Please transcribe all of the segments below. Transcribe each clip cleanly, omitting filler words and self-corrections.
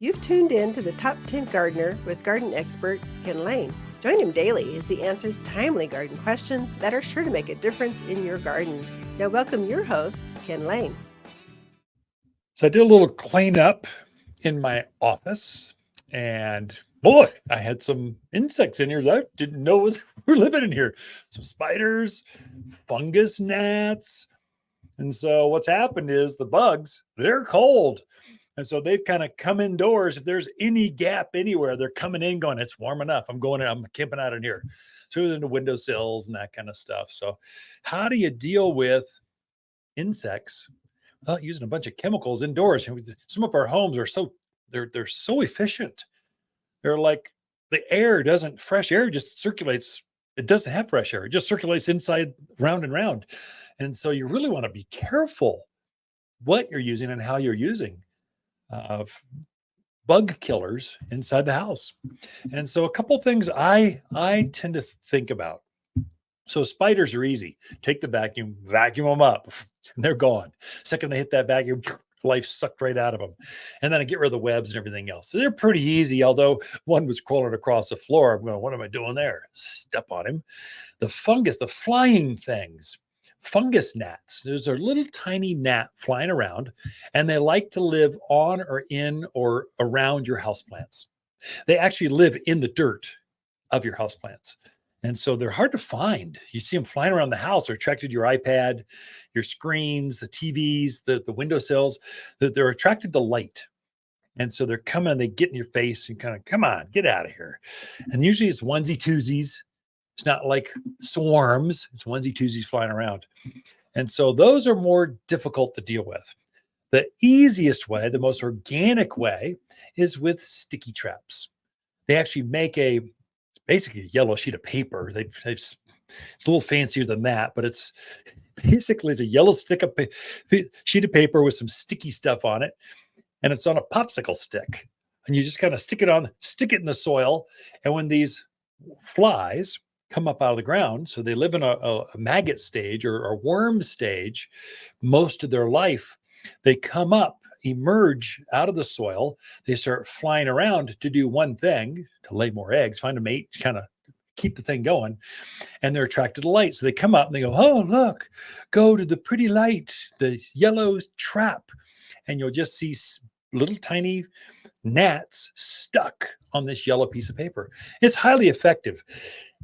You've tuned in to the Top 10 Gardener with garden expert Ken Lain. Join him daily as he answers timely garden questions that are sure to make a difference in your gardens. Now, welcome your host, Ken Lain. So I did a little cleanup in my office, and boy, I had some insects in here that I didn't know were living in here. Some spiders, fungus, gnats. And so what's happened is the bugs, they're cold. And so they've kind of come indoors. If there's any gap anywhere, they're coming in going, it's warm enough. I'm camping out in here. So in the windowsills and that kind of stuff. So how do you deal with insects without using a bunch of chemicals indoors? And some of our homes are they're so efficient. They're like fresh air just circulates. It doesn't have fresh air. It just circulates inside round and round. And so you really want to be careful what you're using and how you're using bug killers inside the house. And so a couple of things I tend to think about. So spiders are easy. Take the vacuum them up, and they're gone. Second they hit that vacuum, life sucked right out of them. And then I get rid of the webs and everything else. So they're pretty easy, although one was crawling across the floor. I'm going, what am I doing there? Step on him. The fungus, the flying things, fungus gnats. There's a little tiny gnat flying around, and they like to live on or in or around your houseplants. They actually live in the dirt of your houseplants. And so they're hard to find. You see them flying around the house. They're attracted to your iPad, your screens, the TVs, the windowsills. They're attracted to light. And so they're coming, they get in your face and kind of, come on, get out of here. And usually it's onesie twosies. It's not like swarms. It's onesie twosies flying around. And so those are more difficult to deal with. The easiest way, the most organic way, is with sticky traps. They actually make basically a yellow sheet of paper. It's a little fancier than that, but it's a yellow sheet of paper with some sticky stuff on it, and it's on a popsicle stick. And you just kind of stick it in the soil. And when these flies come up out of the ground, so they live in a maggot stage or a worm stage most of their life, they come up, emerge out of the soil, they start flying around to do one thing, to lay more eggs, find a mate, kind of keep the thing going, and they're attracted to light. So they come up and they go, oh, look, go to the pretty light, the yellow trap, and you'll just see little tiny gnats stuck on this yellow piece of paper. It's highly effective.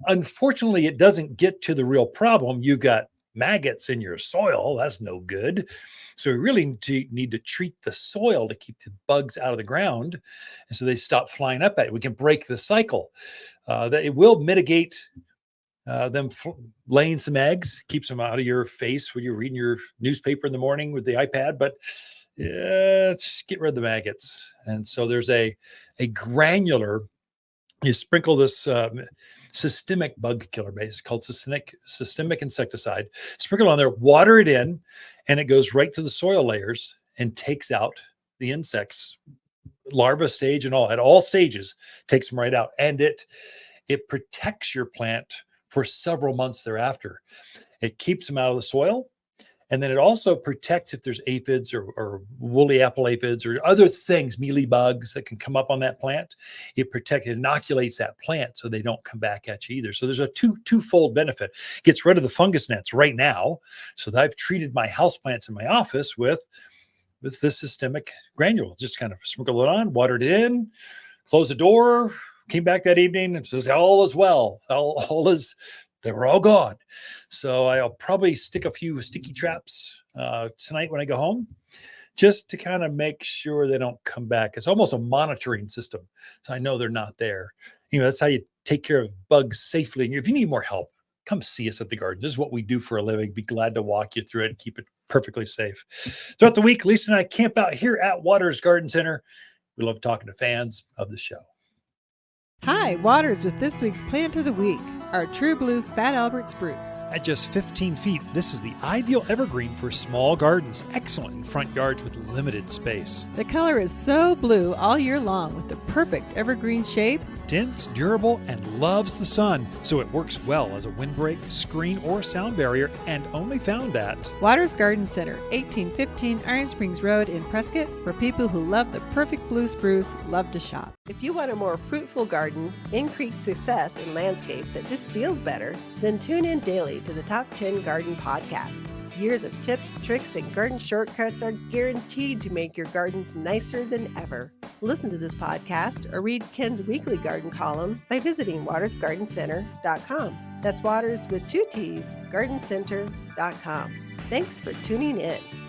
Unfortunately, it doesn't get to the real problem. You've got maggots in your soil. That's no good. So we really need to treat the soil to keep the bugs out of the ground. And so they stop flying up at it. We can break the cycle. That it will mitigate them laying some eggs, keeps them out of your face when you're reading your newspaper in the morning with the iPad. But just get rid of the maggots. And so there's a granular, you sprinkle this systemic bug killer base called systemic insecticide, sprinkle on there, water it in, and it goes right to the soil layers and takes out the insects, larva stage and all, at all stages, takes them right out. And it protects your plant for several months thereafter. It keeps them out of the soil. And then it also protects if there's aphids or woolly apple aphids or other things, mealy bugs that can come up on that plant. It inoculates that plant so they don't come back at you either. So there's a twofold benefit. Gets rid of the fungus gnats right now. So that I've treated my houseplants in my office with this systemic granule. Just kind of sprinkle it on, watered it in, close the door, came back that evening and says, all is well. They were all gone. So I'll probably stick a few sticky traps tonight when I go home, just to kind of make sure they don't come back. It's almost a monitoring system. So I know they're not there. That's how you take care of bugs safely. And if you need more help, come see us at the garden. This is what we do for a living. Be glad to walk you through it and keep it perfectly safe. Throughout the week, Lisa and I camp out here at Waters Garden Center. We love talking to fans of the show. Hi, Waters with this week's plant of the week, our True Blue Fat Albert Spruce. At just 15 feet, this is the ideal evergreen for small gardens, excellent in front yards with limited space. The color is so blue all year long with the perfect evergreen shapes dense, durable, and loves the sun, so it works well as a windbreak, screen, or sound barrier, and only found at Waters Garden Center, 1815 Iron Springs Road in Prescott, where people who love the perfect blue spruce love to shop. If you want a more fruitful garden, increased success in landscape that just feels better, then tune in daily to the Top 10 Garden Podcast. Years of tips, tricks, and garden shortcuts are guaranteed to make your gardens nicer than ever. Listen to this podcast or read Ken's weekly garden column by visiting watersgardencenter.com. That's Waters with 2 T's, gardencenter.com. Thanks for tuning in.